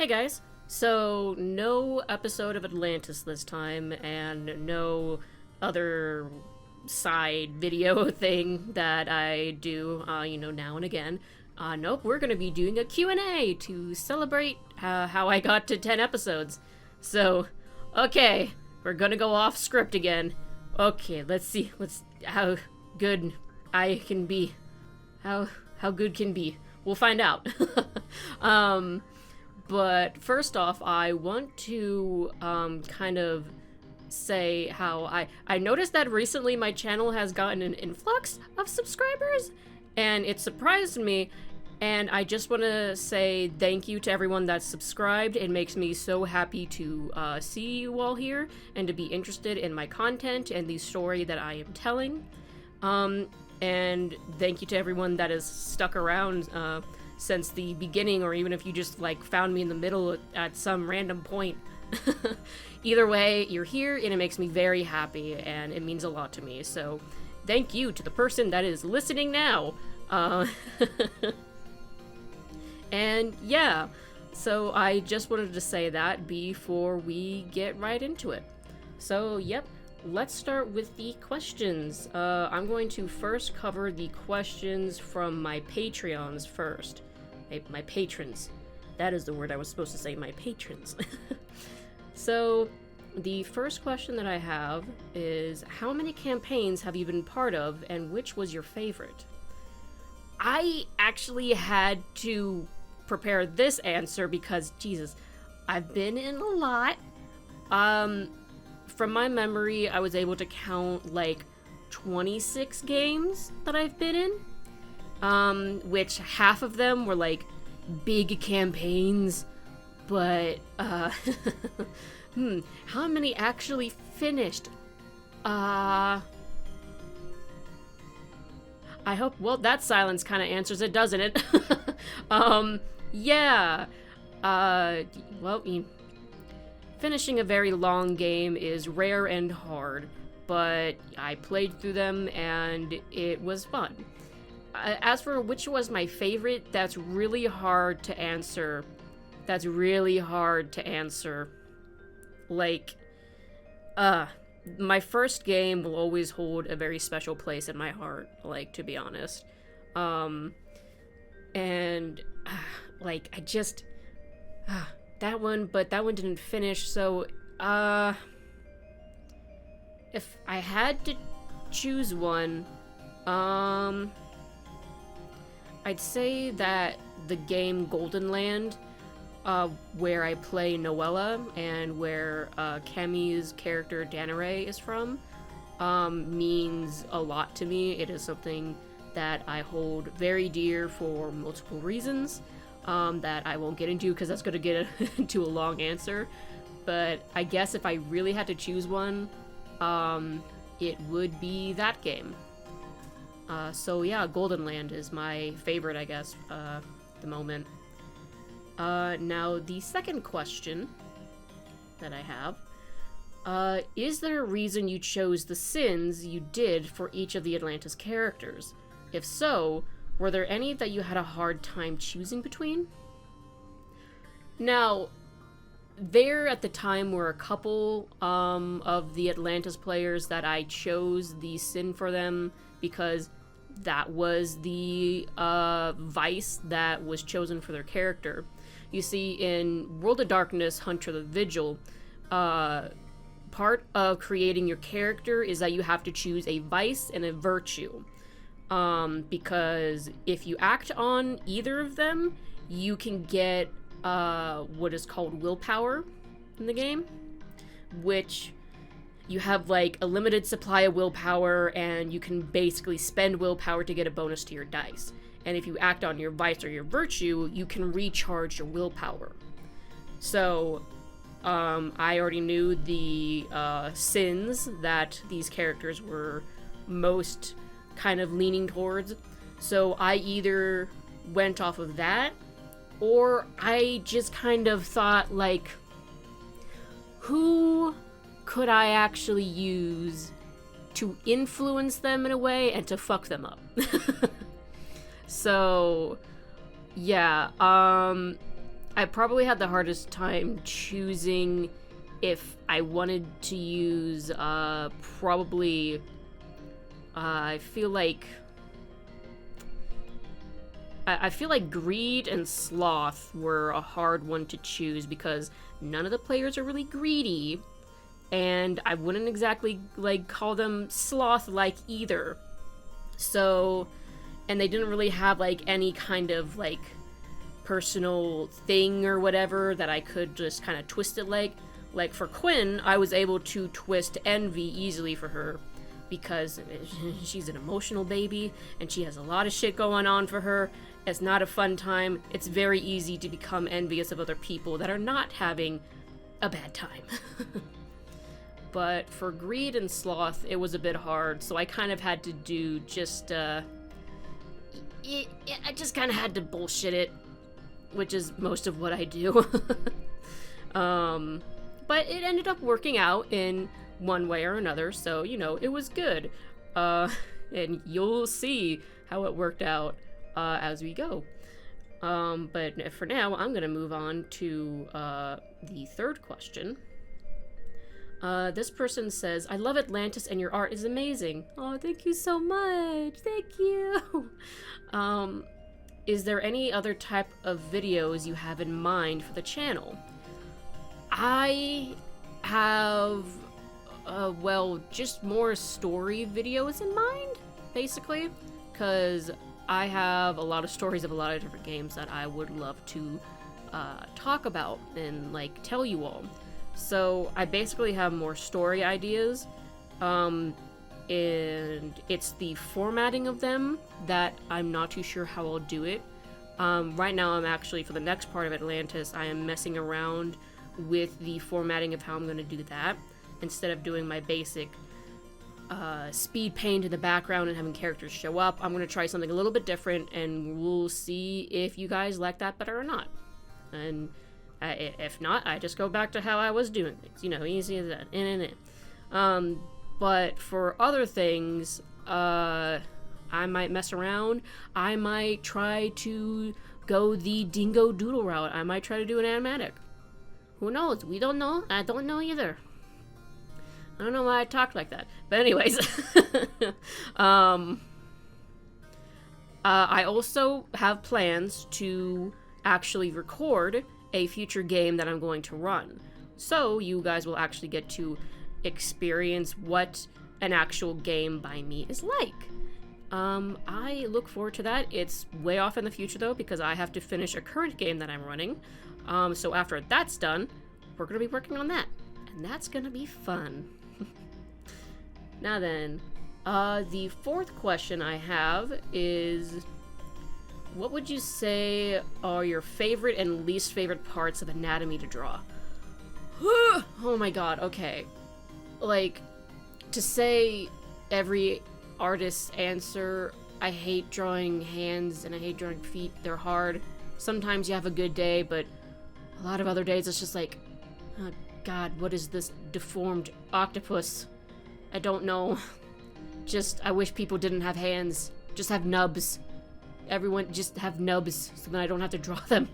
Hey guys! So, no episode of Atlantis this time, and no other side video thing that I do, now and again. Nope, we're gonna be doing a Q&A to celebrate how I got to 10 episodes. So, okay, we're gonna go off script again. Okay, let's see, how good I can be. How good can be. We'll find out. But first off, I want to kind of say how I noticed that recently my channel has gotten an influx of subscribers, and it surprised me, and I just want to say thank you to everyone that's subscribed. It makes me so happy to see you all here and to be interested in my content and the story that I am telling. And thank you to everyone that has stuck around since the beginning, or even if you just found me in the middle at some random point. Either way, you're here and it makes me very happy and it means a lot to me. So thank you to the person that is listening now. And yeah, so I just wanted to say that before we get right into it. So yep, let's start with the questions. I'm going to first cover the questions from my Patreons first. My patrons. That is the word I was supposed to say, my patrons. So, the first question that I have is, how many campaigns have you been part of, and which was your favorite? I actually had to prepare this answer because, Jesus, I've been in a lot. From my memory, I was able to count 26 games that I've been in. Which half of them were big campaigns, but how many actually finished? I hope, well, that silence kind of answers it, doesn't it? Yeah. Finishing a very long game is rare and hard, but I played through them and it was fun. As for which was my favorite, that's really hard to answer. My first game will always hold a very special place in my heart, to be honest. That one, but that one didn't finish, so, if I had to choose one, I'd say that the game Golden Land, where I play Noella and where Kemi's character Danare is from, means a lot to me. It is something that I hold very dear for multiple reasons that I won't get into because that's going to get into a long answer. But I guess if I really had to choose one, it would be that game. So yeah, Golden Land is my favorite, I guess, at the moment. Now, the second question that I have, is there a reason you chose the sins you did for each of the Atlantis characters? If so, were there any that you had a hard time choosing between? Now, there at the time were a couple of the Atlantis players that I chose the sin for them because that was the vice that was chosen for their character. You see, in World of Darkness, Hunter the Vigil, part of creating your character is that you have to choose a vice and a virtue. Because if you act on either of them, you can get what is called willpower in the game, which you have a limited supply of willpower, and you can basically spend willpower to get a bonus to your dice. And if you act on your vice or your virtue, you can recharge your willpower. So, I already knew the sins that these characters were most kind of leaning towards. So I either went off of that, or I just kind of thought, who could I actually use to influence them in a way and to fuck them up? So, yeah, I probably had the hardest time choosing if I wanted to use, probably, I feel like greed and sloth were a hard one to choose because none of the players are really greedy, and I wouldn't exactly, like, call them sloth-like either. So, and they didn't really have, like, any kind of, like, personal thing or whatever that I could just kind of twist it like. Like, for Quinn, I was able to twist envy easily for her because she's an emotional baby, and she has a lot of shit going on for her. It's not a fun time. It's very easy to become envious of other people that are not having a bad time. But for greed and sloth, it was a bit hard, so I kind of had to do just, I just kind of had to bullshit it, which is most of what I do. But it ended up working out in one way or another, so, you know, it was good. And you'll see how it worked out as we go. But for now, I'm gonna move on to the third question. This person says, I love Atlantis and your art is amazing. Oh, thank you so much. Thank you. Is there any other type of videos you have in mind for the channel? I have, well, just more story videos in mind, basically, because I have a lot of stories of a lot of different games that I would love to talk about and, like, tell you all. So I basically have more story ideas, and it's the formatting of them that I'm not too sure how I'll do it. Right now I'm actually, for the next part of Atlantis, I am messing around with the formatting of how I'm going to do that. Instead of doing my basic speed paint in the background and having characters show up, I'm going to try something a little bit different, and we'll see if you guys like that better or not. And if not, I just go back to how I was doing things. You know, easy as that. But for other things, I might mess around. I might try to go the Dingo Doodle route. I might try to do an animatic. Who knows? We don't know. I don't know either. I don't know why I talked like that. But anyways. I also have plans to actually record a future game that I'm going to run. So you guys will actually get to experience what an actual game by me is like. I look forward to that. It's way off in the future though, because I have to finish a current game that I'm running. So after that's done, we're gonna be working on that. And that's gonna be fun. Now then, the fourth question I have is, what would you say are your favorite and least favorite parts of anatomy to draw? Oh my god, okay. Like, to say every artist's answer, I hate drawing hands and I hate drawing feet. They're hard. Sometimes you have a good day, but a lot of other days it's just like, oh god, what is this deformed octopus? I don't know. Just, I wish people didn't have hands. Just have nubs. Everyone just have nubs so that I don't have to draw them.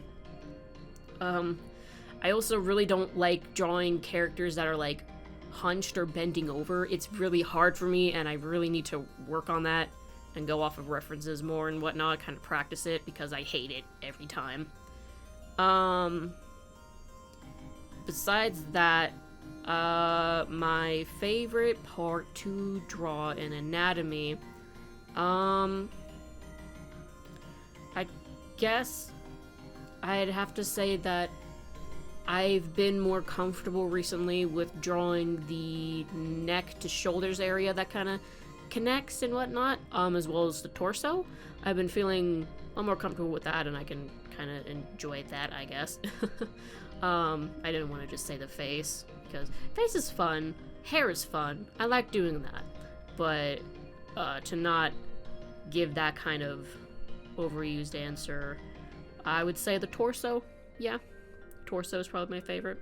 I also really don't like drawing characters that are like hunched or bending over. It's really hard for me, and I really need to work on that and go off of references more and whatnot, kind of practice it, because I hate it every time. Besides that, my favorite part to draw in anatomy, I guess I'd have to say that I've been more comfortable recently with drawing the neck to shoulders area that kind of connects and whatnot, as well as the torso. I've been feeling a lot more comfortable with that, and I can kind of enjoy that, I guess. I didn't want to just say the face, because face is fun, hair is fun, I like doing that, but to not give that kind of overused answer, I would say the torso. Yeah, torso is probably my favorite.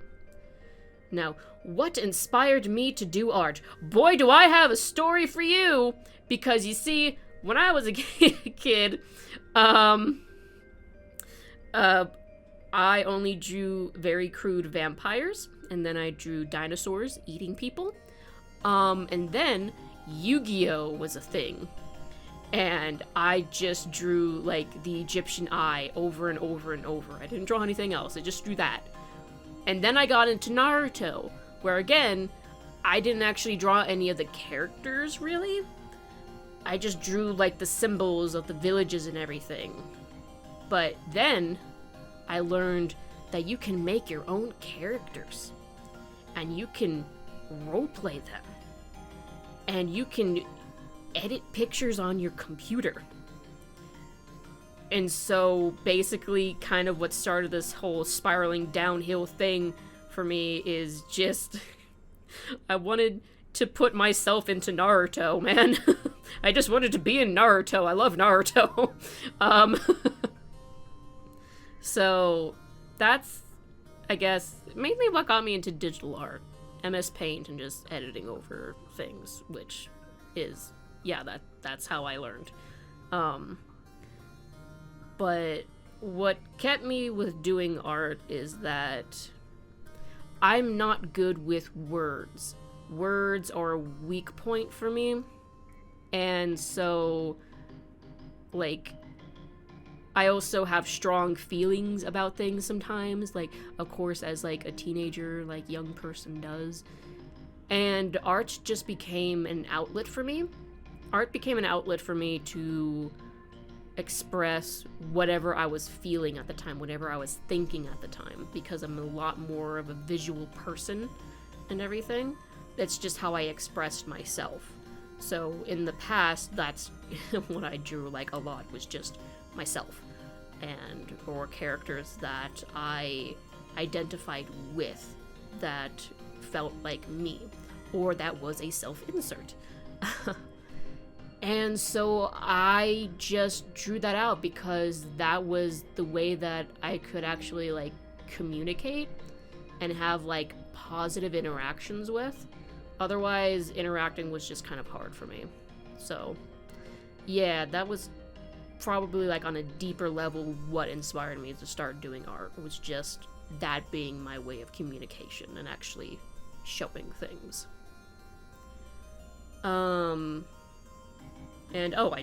Now, what inspired me to do art? Boy, do I have a story for you! Because you see, when I was a kid, I I only drew very crude vampires, and then I drew dinosaurs eating people. And then Yu-Gi-Oh! Was a thing. And I just drew, like, the Egyptian eye over and over and over. I didn't draw anything else, I just drew that. And then I got into Naruto, where again, I didn't actually draw any of the characters, really. I just drew, like, the symbols of the villages and everything. But then, I learned that you can make your own characters. And you can roleplay them. And you can edit pictures on your computer. And so, basically, kind of what started this whole spiraling downhill thing for me is just... I wanted to put myself into Naruto, man. I just wanted to be in Naruto. I love Naruto. So, that's, I guess, mainly what got me into digital art. MS Paint and just editing over things, which is, yeah, that's how I learned. But what kept me with doing art is that I'm not good with words. Words are a weak point for me. And so, like, I also have strong feelings about things sometimes, like, of course, as, like, a teenager, like, young person does. And art just became an outlet for me. Art became an outlet for me to express whatever I was feeling at the time, whatever I was thinking at the time, because I'm a lot more of a visual person and everything. That's just how I expressed myself. So in the past, that's what I drew, like, a lot, was just myself, and or characters that I identified with, that felt like me, or that was a self-insert. And so I just drew that out because that was the way that I could actually, like, communicate and have, like, positive interactions with. Otherwise, interacting was just kind of hard for me. So, yeah, that was probably, like, on a deeper level what inspired me to start doing art. It was just that being my way of communication and actually showing things. And, oh,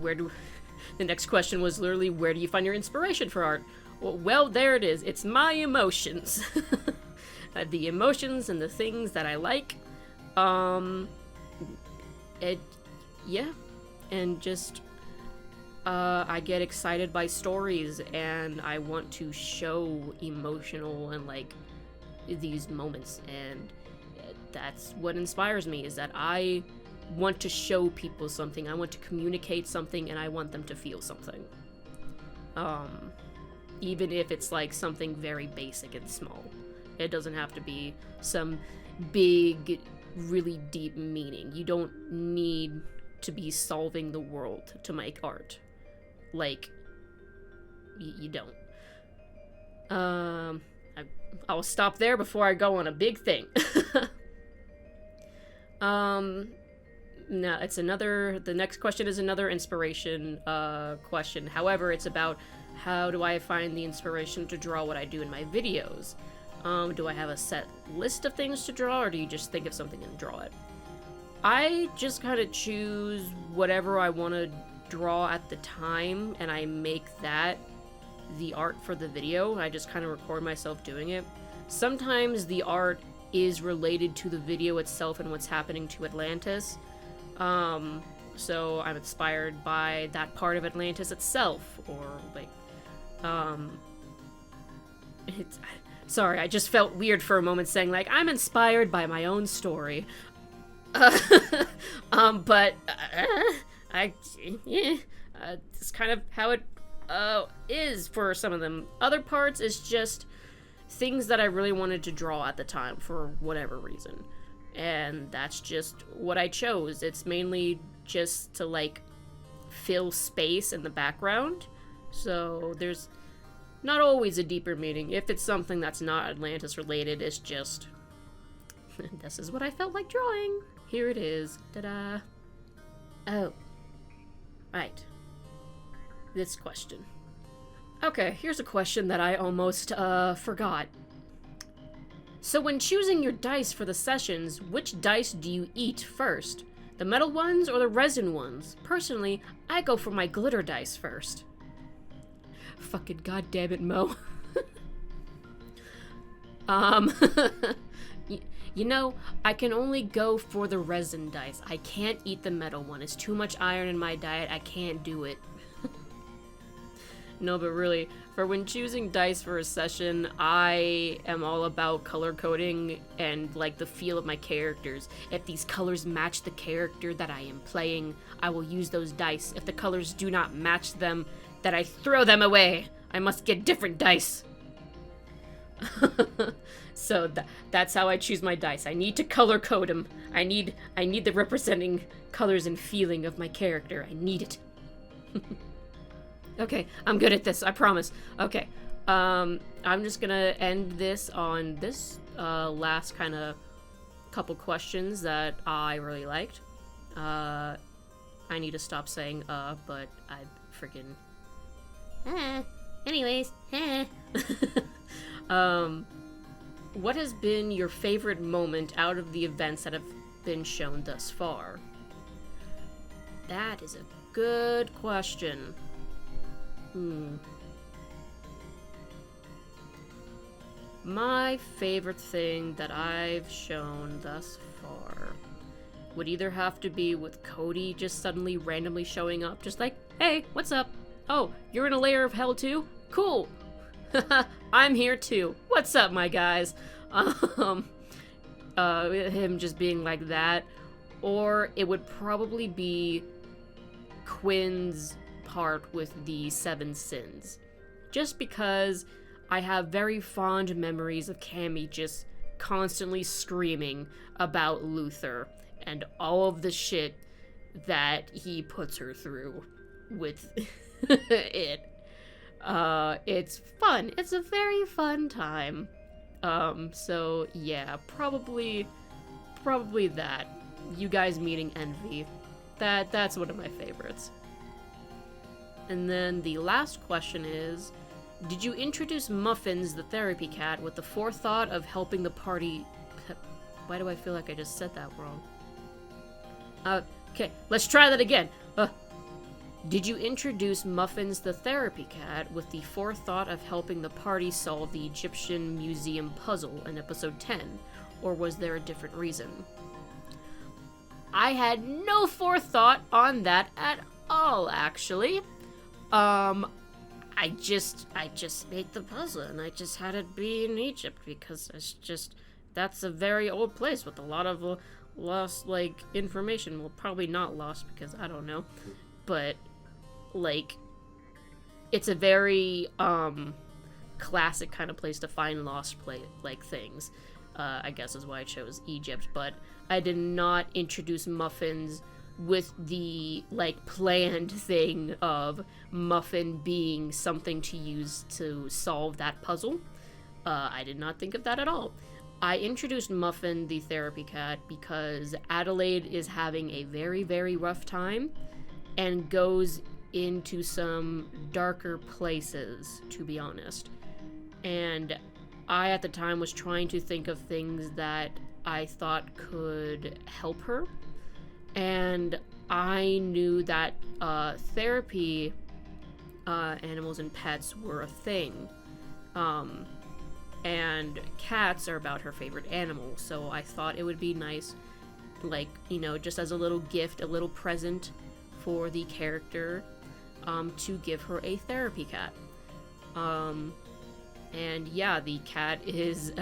where do... The next question was literally, where do you find your inspiration for art? Well, there it is. It's my emotions. The emotions and the things that I like. Yeah. And just, I get excited by stories, and I want to show emotional and, like, these moments, and that's what inspires me, is that I want to show people something, I want to communicate something, and I want them to feel something. Even if it's, like, something very basic and small. It doesn't have to be some big, really deep meaning. You don't need to be solving the world to make art. Like, you don't. I'll stop there before I go on a big thing. No, the next question is another inspiration question. However, it's about how do I find the inspiration to draw what I do in my videos? Do I have a set list of things to draw, or do you just think of something and draw it? I just kind of choose whatever I want to draw at the time, and I make that the art for the video. I just kind of record myself doing it. Sometimes the art is related to the video itself and what's happening to Atlantis. So I'm inspired by that part of Atlantis itself, or, like, sorry, I just felt weird for a moment saying, like, I'm inspired by my own story. But, it's kind of how it, is for some of them. Other parts is just things that I really wanted to draw at the time for whatever reason. And that's just what I chose. It's mainly just to, like, fill space in the background. So there's not always a deeper meaning. If it's something that's not Atlantis related, it's just, this is what I felt like drawing. Here it is. Ta-da. Oh. Right. This question. Okay, here's a question that I almost, forgot. So when choosing your dice for the sessions, which dice do you eat first? The metal ones or the resin ones? Personally, I go for my glitter dice first. Fucking goddamn it, Mo. um, you know, I can only go for the resin dice. I can't eat the metal one. It's too much iron in my diet. I can't do it. No, but really, for when choosing dice for a session, I am all about color coding and, like, the feel of my characters. If these colors match the character that I am playing, I will use those dice. If the colors do not match them, then I throw them away. I must get different dice. So that's how I choose my dice. I need to color code them. I need the representing colors and feeling of my character. I need it. Okay, I'm good at this, I promise. Okay, I'm just gonna end this on this last kind of couple questions that I really liked. I need to stop saying but I freaking... anyways, what has been your favorite moment out of the events that have been shown thus far? That is a good question. My favorite thing that I've shown thus far would either have to be with Cody just suddenly randomly showing up, just like, hey, what's up? Oh, you're in a layer of hell too? Cool. I'm here too. What's up, my guys? Him just being like that. Or it would probably be Quinn's part with the 7 sins. Just because I have very fond memories of Cammy just constantly screaming about Luther and all of the shit that he puts her through with it. It's fun. It's a very fun time. So yeah, probably that. You guys meeting Envy. That's one of my favorites. And then the last question is, did you introduce Muffins, the therapy cat, with the forethought of helping the party... Why do I feel like I just said that wrong? Okay, let's try that again. Did you introduce Muffins, the therapy cat, with the forethought of helping the party solve the Egyptian museum puzzle in episode 10? Or was there a different reason? I had no forethought on that at all, actually. I just made the puzzle, and I just had it be in Egypt, because it's just, that's a very old place with a lot of lost, like, information. Well, probably not lost, because I don't know, but, like, it's a very, classic kind of place to find lost things, I guess is why I chose Egypt, but I did not introduce Muffins with the, like, planned thing of Muffin being something to use to solve that puzzle. I did not think of that at all. I introduced Muffin, the therapy cat, because Adelaide is having a very, very rough time and goes into some darker places, to be honest. And I, at the time, was trying to think of things that I thought could help her. And I knew that therapy animals and pets were a thing. And cats are about her favorite animal, so I thought it would be nice, like, you know, just as a little gift, a little present for the character, to give her a therapy cat. And yeah, the cat is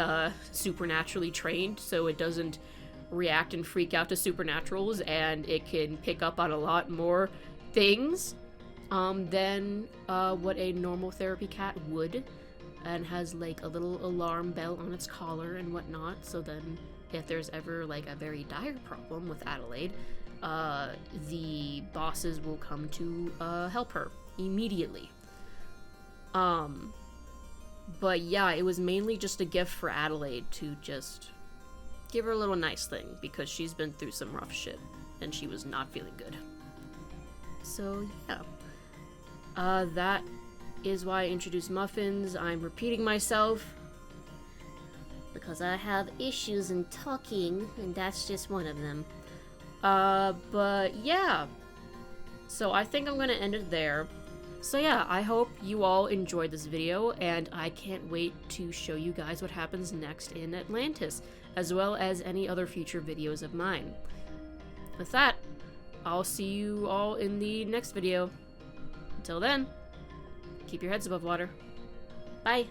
supernaturally trained, so it doesn't react and freak out to supernaturals, and it can pick up on a lot more things than what a normal therapy cat would, and has like a little alarm bell on its collar and whatnot, so then if there's ever like a very dire problem with Adelaide, the bosses will come to help her immediately. But yeah, it was mainly just a gift for Adelaide to just give her a little nice thing, because she's been through some rough shit, and she was not feeling good. So, yeah. That is why I introduced Muffins. I'm repeating myself because I have issues in talking, and that's just one of them. But yeah. So I think I'm gonna end it there. So yeah, I hope you all enjoyed this video, and I can't wait to show you guys what happens next in Atlantis, as well as any other future videos of mine. With that, I'll see you all in the next video. Until then, keep your heads above water. Bye!